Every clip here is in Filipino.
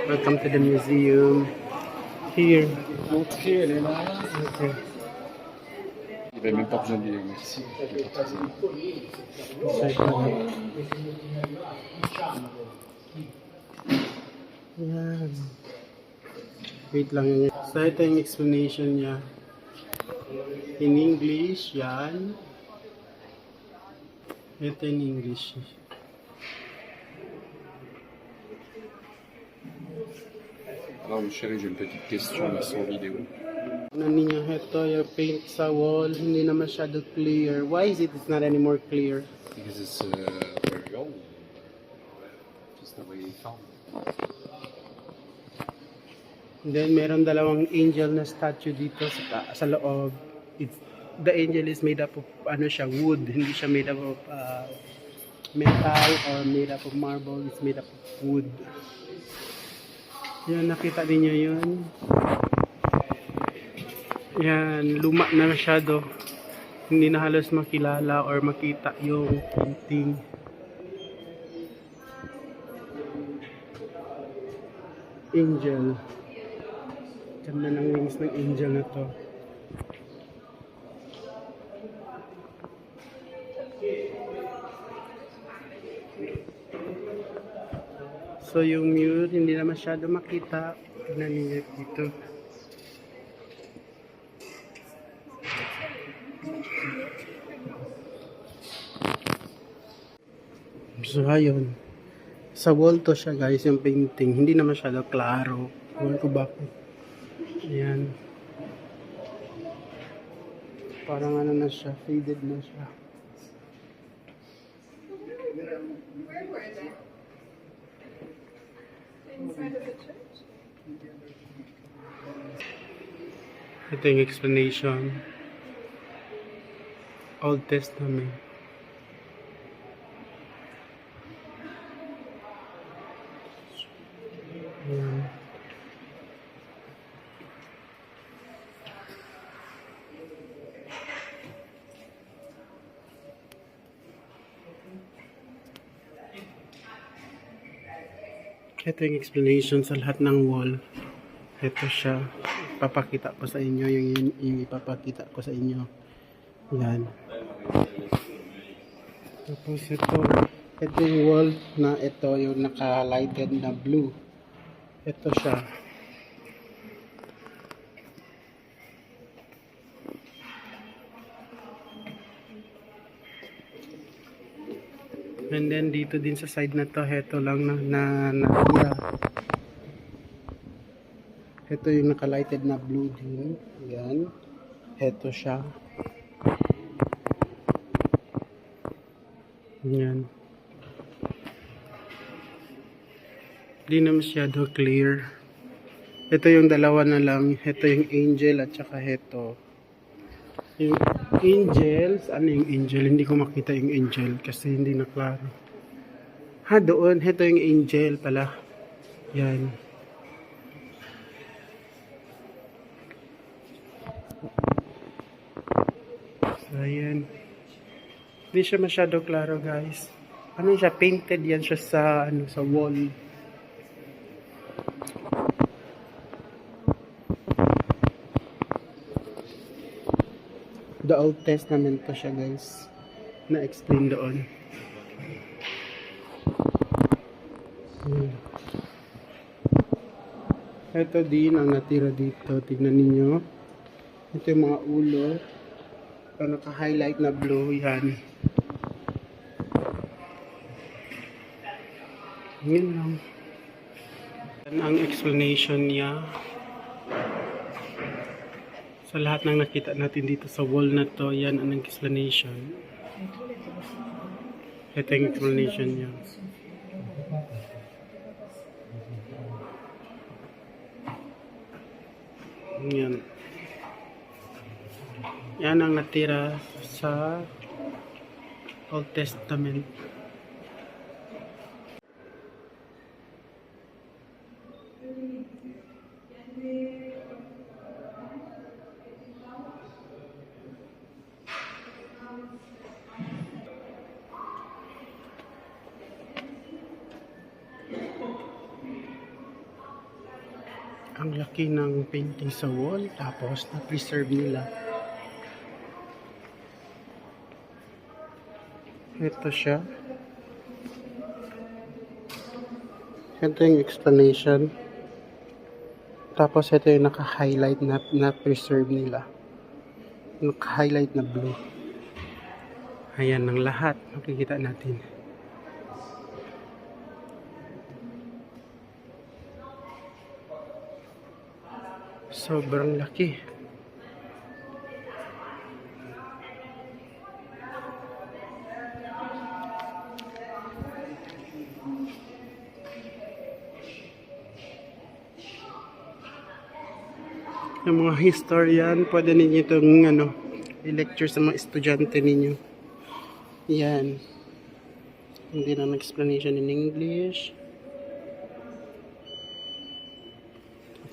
Welcome to the museum. Here. Montrer, elle est là. Okay. Il n'y avait même pas besoin de dire merci. Yan. Wait lang yun. So, ito yung explanation niya. In English, yan. Ito in English. Alors, mon chéri, j'ai une petite question là sans vidéo. Ano niya, ito yung paint sa wall, hindi na masyado clear. Why is it's not anymore clear? Because it's very old. Just the way they found it. And then, meron dalawang angel na statue dito sa loob. The angel is made up of, ano siya, wood. Hindi siya made up of metal or made up of marble. It's made up of wood. Yan, nakita niyo yun. Yan, luma na masyado. Hindi na halos makilala or makita yung painting. Angel. Ganda ng wings ng angel na to. So yung mute hindi na masyado makita. Tignan niyo dito. So ayun. Sa wall to siya guys yung painting. Hindi na masyado klaro. Ewan ko bakit. Ayan. Parang ano na siya. Faded na siya. Ito yung explanation. Old Testament. Ayan. Ito yung explanation sa lahat ng wall. Ito siya. Papakita ko sa inyo yung ipapakita ko sa inyo. Yan. Tapos ito yung wall na ito yung naka-lighted na blue. Ito siya. And then dito din sa side na to, ito lang na nakira. Ito yung naka-lighted na blue din. Yan. Ito siya. Yan. Di na masyado clear. Ito yung dalawa na lang. Ito yung angel at saka ito. Yung angels, ano yung angel? Hindi ko makita yung angel kasi hindi na klaro. Ha, doon. Ito yung angel pala. Yan. So, ayan. Hindi siya masyado klaro, guys. Ano siya? Painted yan siya sa, sa wall. The Old Testament pa siya, guys. Na-explain doon. Ito din ang natira dito. Tignan ninyo. Ito yung mga ulo. Naka-highlight na blue. Yan. Yan lang. Yan ang explanation niya. Sa lahat ng nakita natin dito sa wall na to, yan ang explanation. Ito yung explanation niya. Yan. Yan ang natira sa Old Testament. Ang laki ng painting sa wall, tapos na-preserve nila. Ito siya. Ito yung explanation. Tapos ito yung naka-highlight na preserve nila. Naka-highlight na blue. Ayan ng lahat. Makikita natin. Sobrang laki. Yung mga historian, pwede ninyo itong i-lecture sa mga estudyante ninyo. Yan. Hindi na explanation in English.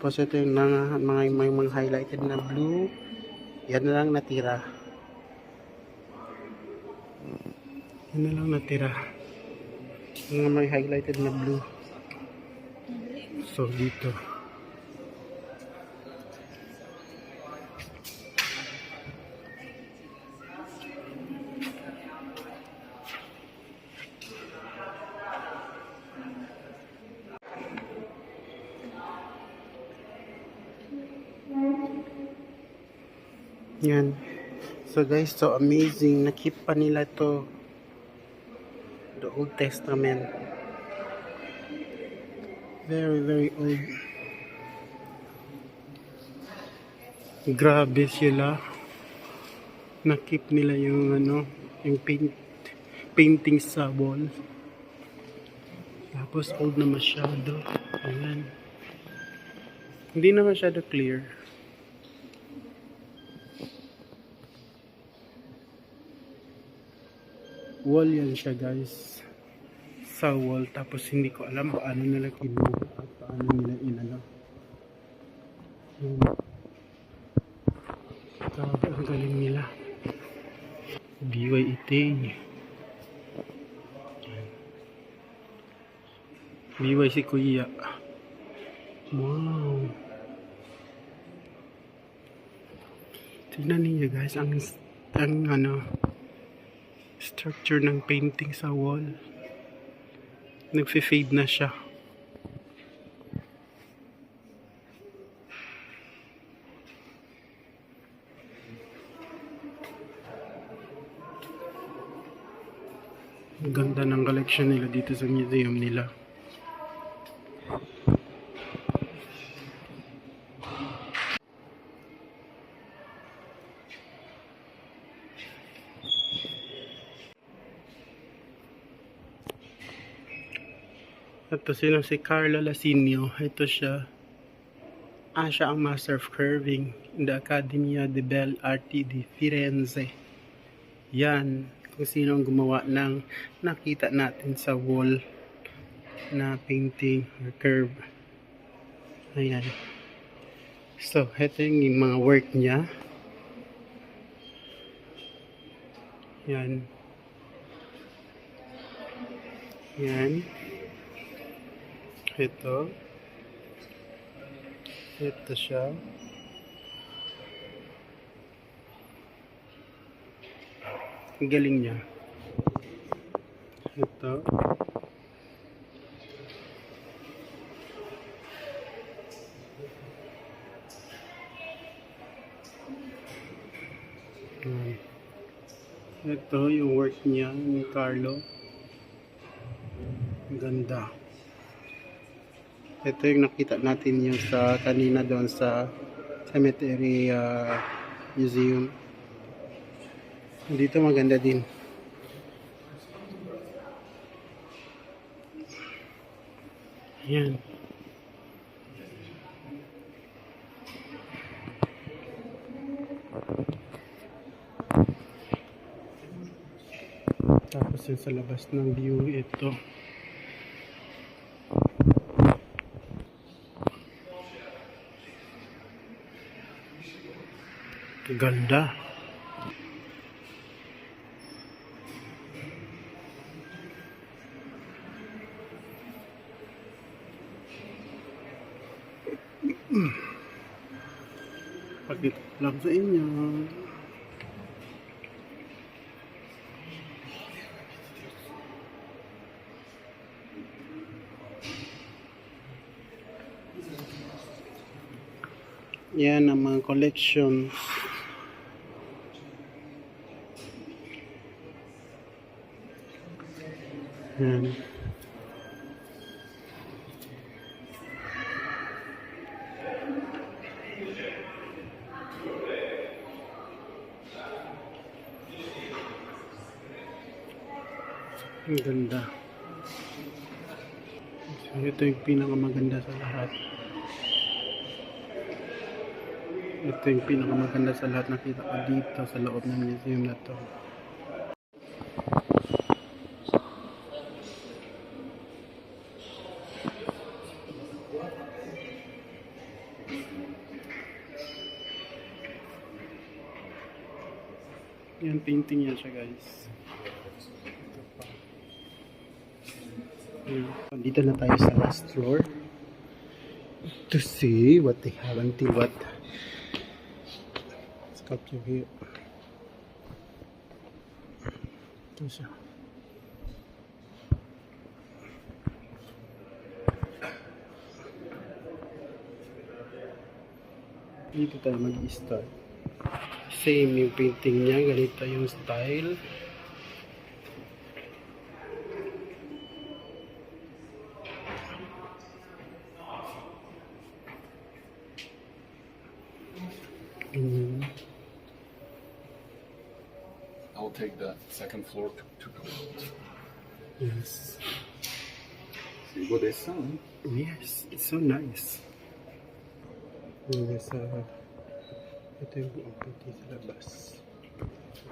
Tapos ito yung mga highlighted na blue. Yan na lang natira. Yan na lang natira. Mga may highlighted na blue. So dito. Yan. So guys, so amazing. Nakip pa nila to. The Old Testament. Very, very old. Grabe sila. Nakip nila yung yung painting sa wall. Tapos old na masyado. Ayan. Hindi na masyado clear. Wall yan siya guys. Sa wall. Tapos hindi ko alam paano nila kinuha at paano nila inano. Grabe ang galing nila. BY Itay. BY si Kuya. Wow. Tignan niyo guys ang structure ng painting sa wall. Nagfe-fade na siya. Ang ganda ng collection nila dito sa museum nila. Ito si Carlo Lasinio. Ito siya. Siya ang Master of Curving in the Accademia di Belle Arti di Firenze. Yan. Kung sino ang gumawa ng nakita natin sa wall na painting or curve. Ayan. So, ito yung mga work niya. Yan. Yan. Ito. Ito siya. Ang galing niya. Ito. Ito yung work niya ni Carlo. Ang ganda. Ito yung nakita natin yung sa kanina doon sa cemetery museum. Dito maganda din. Ayan. Tapos yun sa labas ng view ito. Ganda. Pakita ko lang sa inyo. Yan ang mga collections. Yan. Ang ganda. So, ito yung pinakamaganda sa lahat. Ito yung pinakamaganda sa lahat nakita ko dito sa loob ng museum na to. Yan, painting yan siya, guys. Dito na tayo sa last floor to see what they have until what sculpture here. Ito siya. Dito tayo mag-start. Same yung painting niya, ganito yung style. I'll take that second floor to comment. Yes. See what they sound. Yes, it's so nice. Yes, ito yung buong painting sa labas.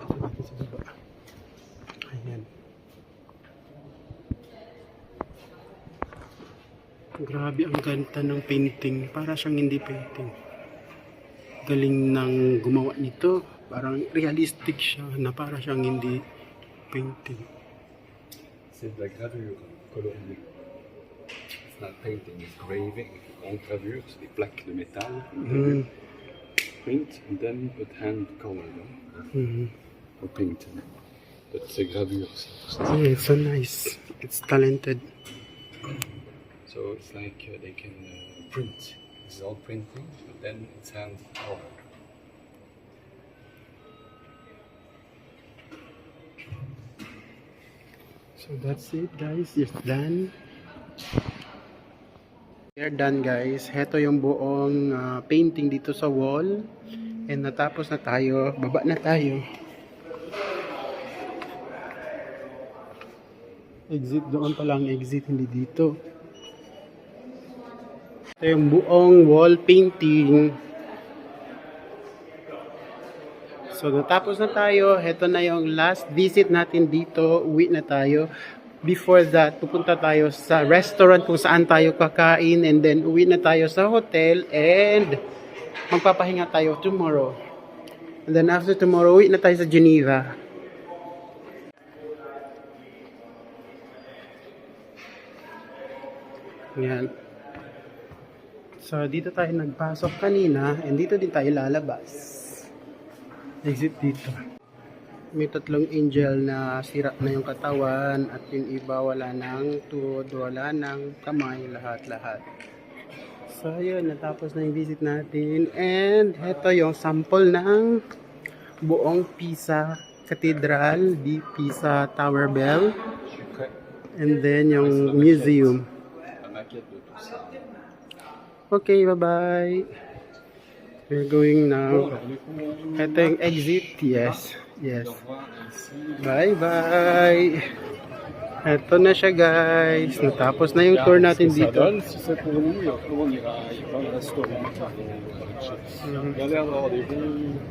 Ito natin sa baba. Ayan. Grabe ang ganda ng painting. Para siyang hindi painting. Galing nang gumawa nito. Parang realistic siya na para siyang hindi painting. C'est de la gravure coloriée. It's not painting, it's graving. En gravure, c'est des plaques de métal. Print and then put hand color or paint. But c'est gravure. Yeah, it's so nice. It's talented. So it's like they can print. It's all printing, but then it's hand color. So that's it, guys. It's done. We're done, guys. Heto yung buong painting dito sa wall. And natapos na tayo. Baba na tayo. Exit doon pa lang. Exit hindi dito. Ito yung buong wall painting. So natapos na tayo. Heto na yung last visit natin dito. Uwi na tayo. Before that, pupunta tayo sa restaurant kung saan tayo kakain, and then uwi na tayo sa hotel and magpapahinga tayo tomorrow. And then after tomorrow, uwi na tayo sa Geneva. Yan. So dito tayo nagpasok kanina and dito din tayo lalabas. Exit dito. May tatlong angel na sira na yung katawan at yung iba wala ng tuhod, wala ng kamay, lahat-lahat. So yun, natapos na yung visit natin and ito yung sample ng buong Pisa Cathedral, di Pisa Tower Bell, and then yung museum. Okay, bye-bye. We're going now. Ito yung exit, yes. Yes. Bye-bye. Ito na siya, guys. Natapos na yung tour natin dito. Si c'est pour nous, après on ira dans le restaurant. Il y a l'air d'avoir des bons...